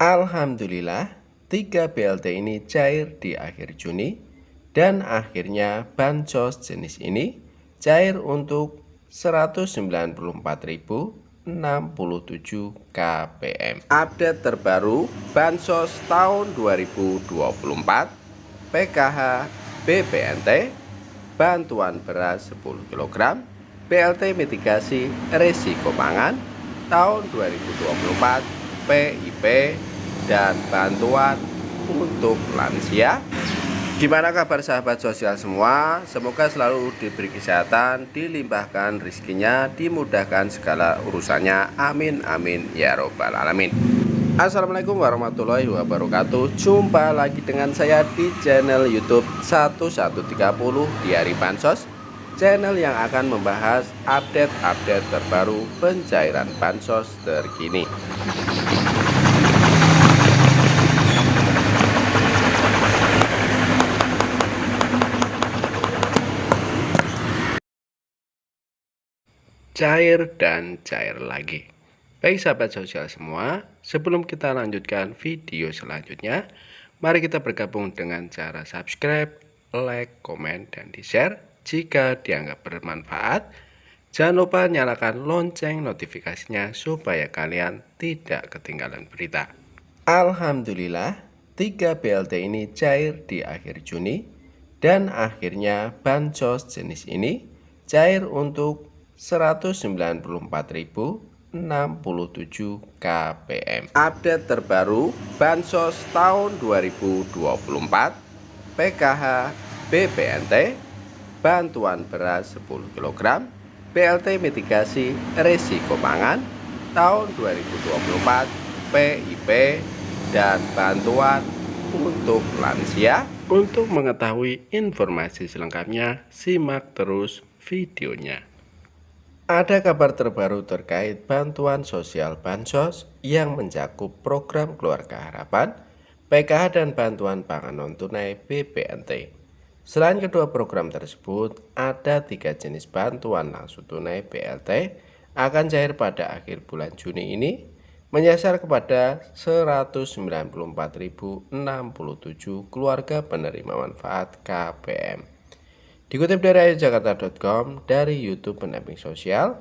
Alhamdulillah, 3 BLT ini cair di akhir Juni dan akhirnya bansos jenis ini cair untuk 194.067 kpm. Update terbaru bansos tahun 2024 PKH BPNT, bantuan beras 10 kg, BLT mitigasi risiko pangan tahun 2024, PIP, dan bantuan untuk lansia. Gimana kabar sahabat sosial semua? Semoga selalu diberi kesehatan, dilimpahkan rezekinya, dimudahkan segala urusannya. Amin amin ya robbal alamin. Assalamualaikum warahmatullahi wabarakatuh. Jumpa lagi dengan saya di channel YouTube 1130 di hari Bansos, channel yang akan membahas update-update terbaru pencairan bansos terkini. Cair dan cair lagi. Baik sahabat sosial semua, sebelum kita lanjutkan video selanjutnya, mari kita bergabung dengan cara subscribe, like, komen, dan di-share jika dianggap bermanfaat. Jangan lupa nyalakan lonceng notifikasinya supaya kalian tidak ketinggalan berita. Alhamdulillah, 3 BLT ini cair di akhir Juni dan akhirnya bansos jenis ini cair untuk 194.067 kpm. Update terbaru bansos tahun 2024 PKH BPNT, bantuan beras 10 kg, BLT mitigasi risiko pangan tahun 2024, PIP, dan bantuan untuk lansia. Untuk mengetahui informasi selengkapnya, simak terus videonya. Ada kabar terbaru terkait bantuan sosial bansos yang mencakup program Keluarga Harapan, PKH, dan bantuan pangan non-tunai BPNT. Selain kedua program tersebut, ada 3 jenis bantuan langsung tunai BLT akan cair pada akhir bulan Juni ini, menyasar kepada 194.067 keluarga penerima manfaat KPM. Dikutip dari jakarta.com dari YouTube Pendamping Sosial,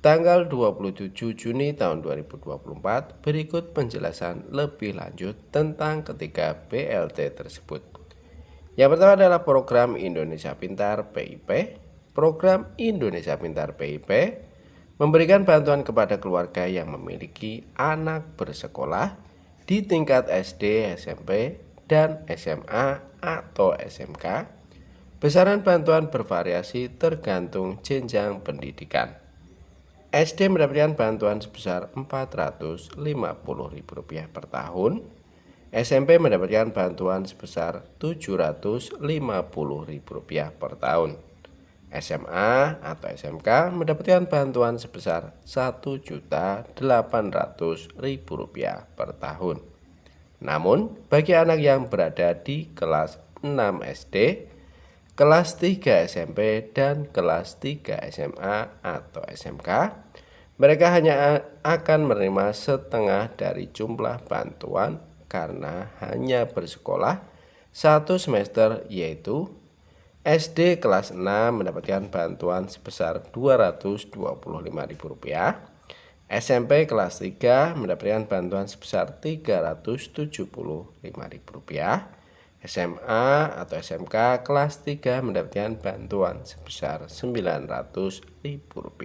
tanggal 27 Juni tahun 2024, berikut penjelasan lebih lanjut tentang ketiga BLT tersebut. Yang pertama adalah program Indonesia Pintar PIP. Program Indonesia Pintar PIP memberikan bantuan kepada keluarga yang memiliki anak bersekolah di tingkat SD, SMP, dan SMA atau SMK. Besaran bantuan bervariasi tergantung jenjang pendidikan. SD mendapatkan bantuan sebesar Rp450.000 per tahun. SMP mendapatkan bantuan sebesar Rp750.000 per tahun. SMA atau SMK mendapatkan bantuan sebesar Rp1.800.000 per tahun. Namun, bagi anak yang berada di kelas 6 SD, kelas 3 SMP, dan kelas 3 SMA atau SMK, mereka hanya akan menerima setengah dari jumlah bantuan karena hanya bersekolah 1 semester, yaitu SD kelas 6 mendapatkan bantuan sebesar Rp225.000, SMP kelas 3 mendapatkan bantuan sebesar Rp375.000, SMA atau SMK kelas 3 mendapatkan bantuan sebesar Rp900.000.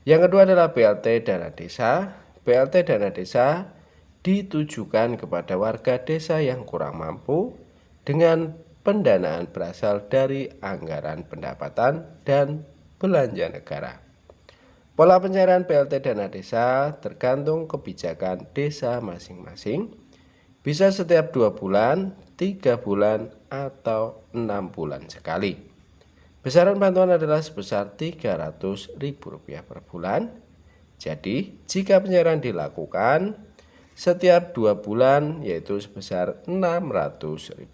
Yang kedua adalah BLT Dana Desa. BLT Dana Desa ditujukan kepada warga desa yang kurang mampu dengan pendanaan berasal dari anggaran pendapatan dan belanja negara. Pola pencairan BLT Dana Desa tergantung kebijakan desa masing-masing. Bisa setiap 2 bulan, 3 bulan, atau 6 bulan sekali. Besaran bantuan adalah sebesar Rp300.000 per bulan. Jadi, jika pencairan dilakukan setiap 2 bulan yaitu sebesar Rp600.000,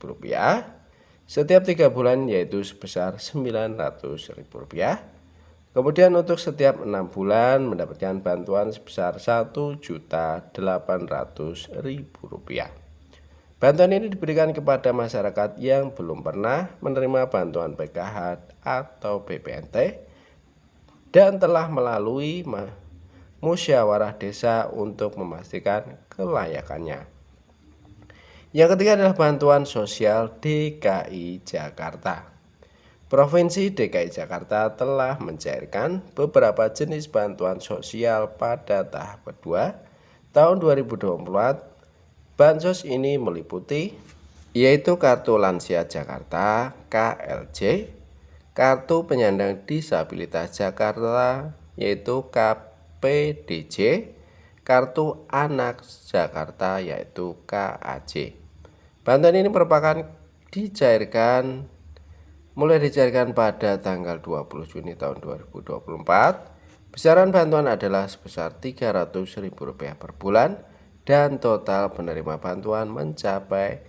setiap 3 bulan yaitu sebesar Rp900.000, Kemudian untuk setiap 6 bulan mendapatkan bantuan sebesar Rp1.800.000. Bantuan ini diberikan kepada masyarakat yang belum pernah menerima bantuan PKH atau BPNT dan telah melalui musyawarah desa untuk memastikan kelayakannya. Yang ketiga adalah bantuan sosial DKI Jakarta. Provinsi DKI Jakarta telah mencairkan beberapa jenis bantuan sosial pada tahap kedua tahun 2024. Bansos ini meliputi yaitu Kartu Lansia Jakarta (KLJ), Kartu Penyandang Disabilitas Jakarta yaitu KPDJ, Kartu Anak Jakarta yaitu KAJ. Bantuan ini mulai dicairkan pada tanggal 20 Juni tahun 2024. Besaran bantuan adalah sebesar Rp300.000 per bulan dan total penerima bantuan mencapai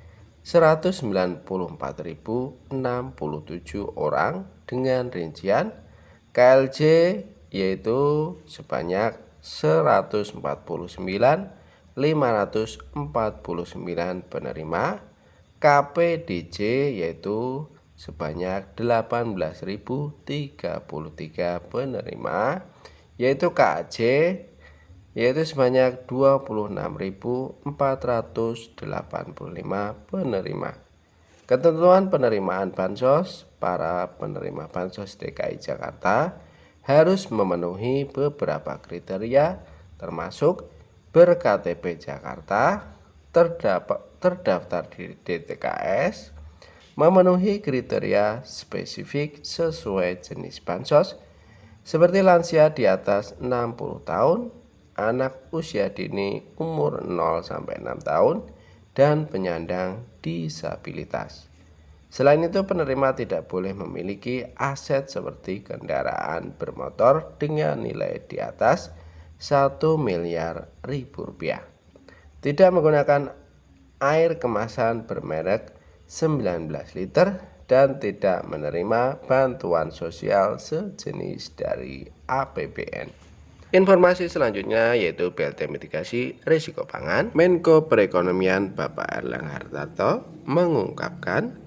194.067 orang dengan rincian KLJ yaitu sebanyak 149.549 penerima, KPDJ yaitu sebanyak 18.033 penerima, yaitu KAJ yaitu sebanyak 26.485 penerima. Ketentuan penerimaan bansos: para penerima bansos DKI Jakarta harus memenuhi beberapa kriteria termasuk ber-KTP Jakarta, terdaftar di DTKS, memenuhi kriteria spesifik sesuai jenis bansos seperti lansia di atas 60 tahun, anak usia dini umur 0-6 tahun, dan penyandang disabilitas. Selain itu, penerima tidak boleh memiliki aset seperti kendaraan bermotor dengan nilai di atas Rp1 miliar, tidak menggunakan air kemasan bermerek 19 liter, dan tidak menerima bantuan sosial sejenis dari APBN. Informasi selanjutnya yaitu BLT mitigasi risiko pangan. Menko Perekonomian Bapak Airlangga Hartarto mengungkapkan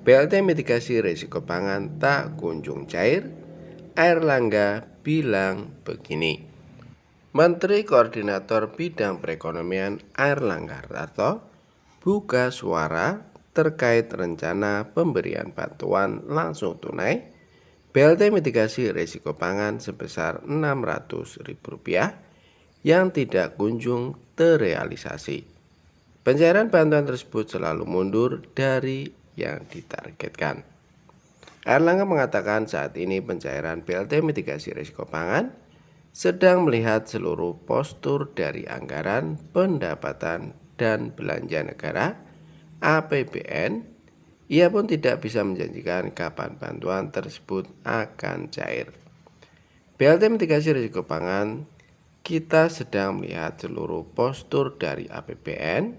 BLT mitigasi risiko pangan tak kunjung cair. Airlangga bilang begini. Menteri Koordinator Bidang Perekonomian Airlangga Hartarto buka suara terkait rencana pemberian bantuan langsung tunai BLT mitigasi risiko pangan sebesar Rp600.000 yang tidak kunjung terrealisasi. Pencairan bantuan tersebut selalu mundur dari yang ditargetkan. Airlangga mengatakan saat ini pencairan BLT mitigasi risiko pangan sedang melihat seluruh postur dari anggaran pendapatan dan belanja negara APBN. Ia pun tidak bisa menjanjikan kapan bantuan tersebut akan cair. BLT mitigasi risiko pangan, kita sedang melihat seluruh postur dari APBN.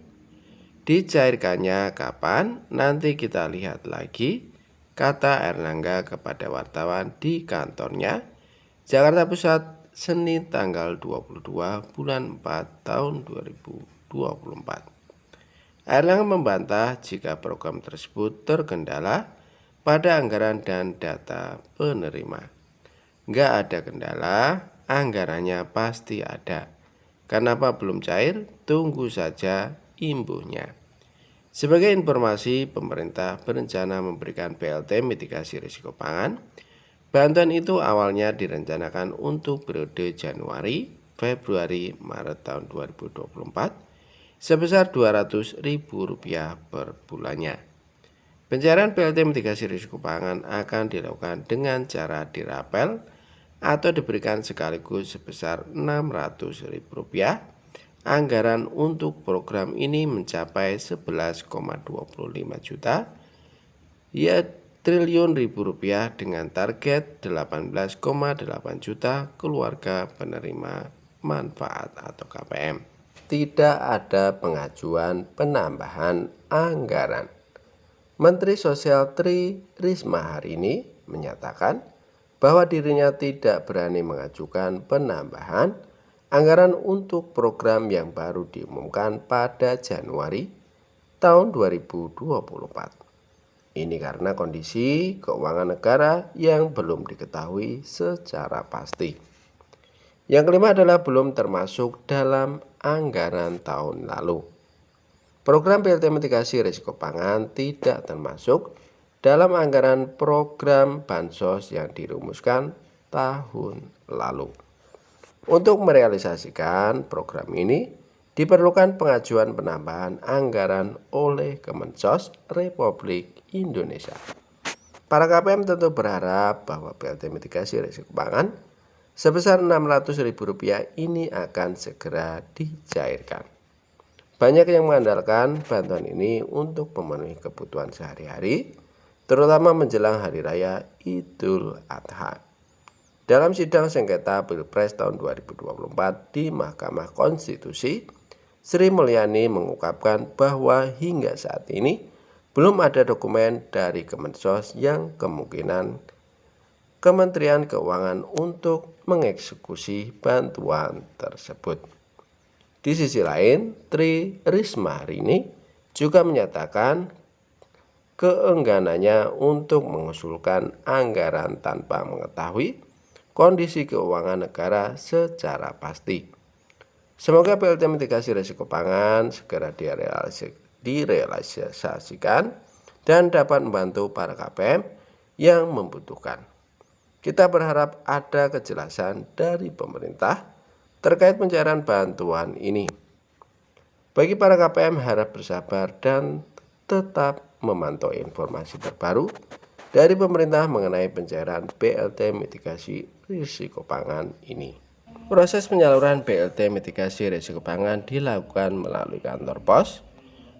Dicairkannya kapan, nanti kita lihat lagi, kata Airlangga kepada wartawan di kantornya, Jakarta Pusat, Senin tanggal 22 bulan 4 tahun 2024. Airlangga membantah jika program tersebut terkendala pada anggaran dan data penerima. Nggak ada kendala, anggarannya pasti ada. Kenapa belum cair? Tunggu saja imbuhnya. Sebagai informasi, pemerintah berencana memberikan BLT mitigasi risiko pangan. Bantuan itu awalnya direncanakan untuk periode Januari, Februari, Maret tahun 2024. Sebesar Rp200.000 per bulannya. Pencairan BLT mitigasi risiko pangan akan dilakukan dengan cara dirapel atau diberikan sekaligus sebesar Rp600.000. Anggaran untuk program ini mencapai 11,25 juta triliun rupiah dengan target 18,8 juta keluarga penerima manfaat atau KPM. Tidak ada pengajuan penambahan anggaran. Menteri Sosial Tri Risma hari ini menyatakan bahwa dirinya tidak berani mengajukan penambahan anggaran untuk program yang baru diumumkan pada Januari tahun 2024. Ini karena kondisi keuangan negara yang belum diketahui secara pasti. Yang kelima adalah belum termasuk dalam anggaran tahun lalu. Program BLT mitigasi risiko pangan tidak termasuk dalam anggaran program bansos yang dirumuskan tahun lalu. Untuk merealisasikan program ini, diperlukan pengajuan penambahan anggaran oleh Kemensos Republik Indonesia. Para KPM tentu berharap bahwa BLT mitigasi risiko pangan sebesar Rp600.000 ini akan segera dicairkan. Banyak yang mengandalkan bantuan ini untuk memenuhi kebutuhan sehari-hari, terutama menjelang Hari Raya Idul Adha. Dalam sidang sengketa Pilpres tahun 2024 di Mahkamah Konstitusi, Sri Mulyani mengungkapkan bahwa hingga saat ini belum ada dokumen dari Kemensos yang kemungkinan Kementerian Keuangan untuk mengeksekusi bantuan tersebut. Di sisi lain, Tri Risma hari ini juga menyatakan keengganannya untuk mengusulkan anggaran tanpa mengetahui kondisi keuangan negara secara pasti. Semoga BLT mitigasi risiko pangan segera direalisasikan dan dapat membantu para KPM yang membutuhkan. Kita berharap ada kejelasan dari pemerintah terkait pencairan bantuan ini. Bagi para KPM harap bersabar dan tetap memantau informasi terbaru dari pemerintah mengenai pencairan BLT mitigasi risiko pangan ini. Proses penyaluran BLT mitigasi risiko pangan dilakukan melalui kantor pos.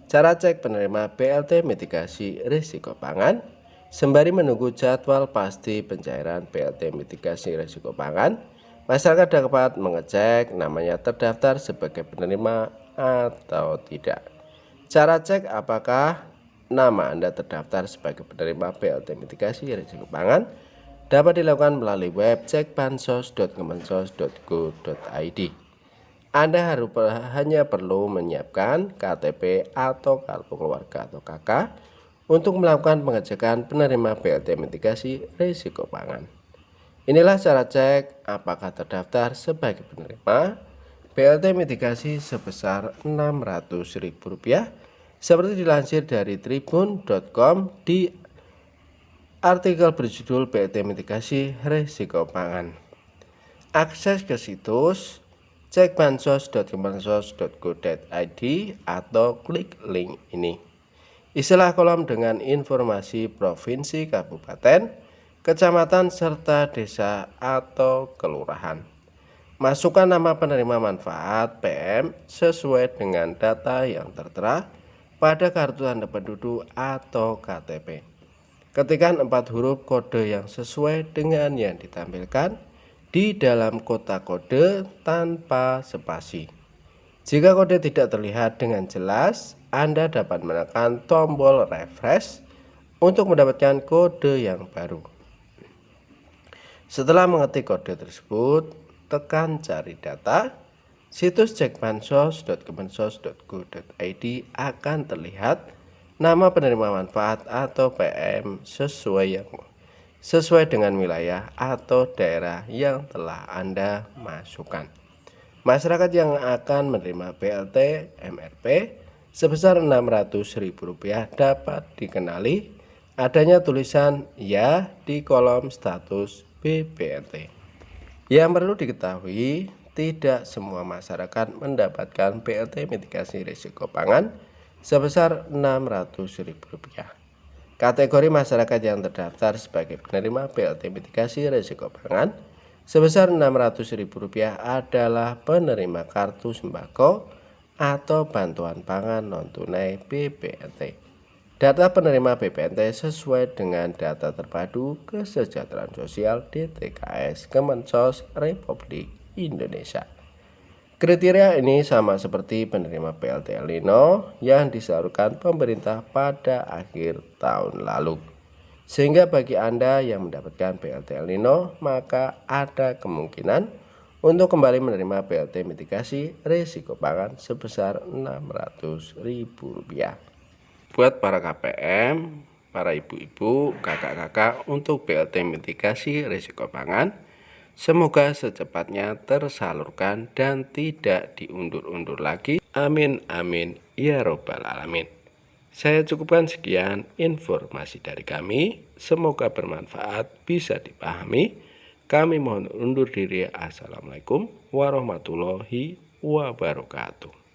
Cara cek penerima BLT mitigasi risiko pangan sembari menunggu jadwal pasti pencairan BLT mitigasi risiko pangan. Masyarakat dapat mengecek namanya terdaftar sebagai penerima atau tidak. Cara cek apakah nama Anda terdaftar sebagai penerima BLT mitigasi risiko pangan dapat dilakukan melalui web cekbansos.kemensos.go.id. Anda hanya perlu menyiapkan KTP atau kartu keluarga atau KK untuk melakukan pengecekan penerima BLT mitigasi risiko pangan. Inilah cara cek apakah terdaftar sebagai penerima BLT mitigasi sebesar Rp600.000 seperti dilansir dari tribun.com di artikel berjudul BLT mitigasi risiko pangan. Akses ke situs cekbansos.kemensos.go.id atau klik link ini. Isilah kolom dengan informasi provinsi, kabupaten, kecamatan, serta desa atau kelurahan. Masukkan nama penerima manfaat PM sesuai dengan data yang tertera pada kartu tanda penduduk atau KTP. Ketikkan 4 huruf kode yang sesuai dengan yang ditampilkan di dalam kotak kode tanpa spasi. Jika kode tidak terlihat dengan jelas, Anda dapat menekan tombol refresh untuk mendapatkan kode yang baru. Setelah mengetik kode tersebut, tekan cari data. Situs cekbansos.kemensos.go.id akan terlihat nama penerima manfaat atau PM sesuai dengan wilayah atau daerah yang telah Anda masukkan. Masyarakat yang akan menerima BLT MRP sebesar Rp600.000 dapat dikenali adanya tulisan ya di kolom status BBNT. Yang perlu diketahui, tidak semua masyarakat mendapatkan BLT mitigasi risiko pangan sebesar Rp600.000. Kategori masyarakat yang terdaftar sebagai penerima BLT mitigasi risiko pangan sebesar Rp600.000 adalah penerima kartu sembako atau bantuan pangan non-tunai BPNT. Data penerima BPNT sesuai dengan data terpadu kesejahteraan sosial DTKS Kemensos Republik Indonesia. Kriteria ini sama seperti penerima BLT El Nino yang disalurkan pemerintah pada akhir tahun lalu. Sehingga bagi Anda yang mendapatkan BLT El Nino, maka ada kemungkinan untuk kembali menerima BLT mitigasi risiko pangan sebesar Rp600.000. Buat para KPM, para ibu-ibu, kakak-kakak untuk BLT mitigasi risiko pangan, semoga secepatnya tersalurkan dan tidak diundur-undur lagi. Amin amin ya robbal alamin. Saya cukupkan sekian informasi dari kami. Semoga bermanfaat, bisa dipahami. Kami mohon undur diri. Assalamualaikum warahmatullahi wabarakatuh.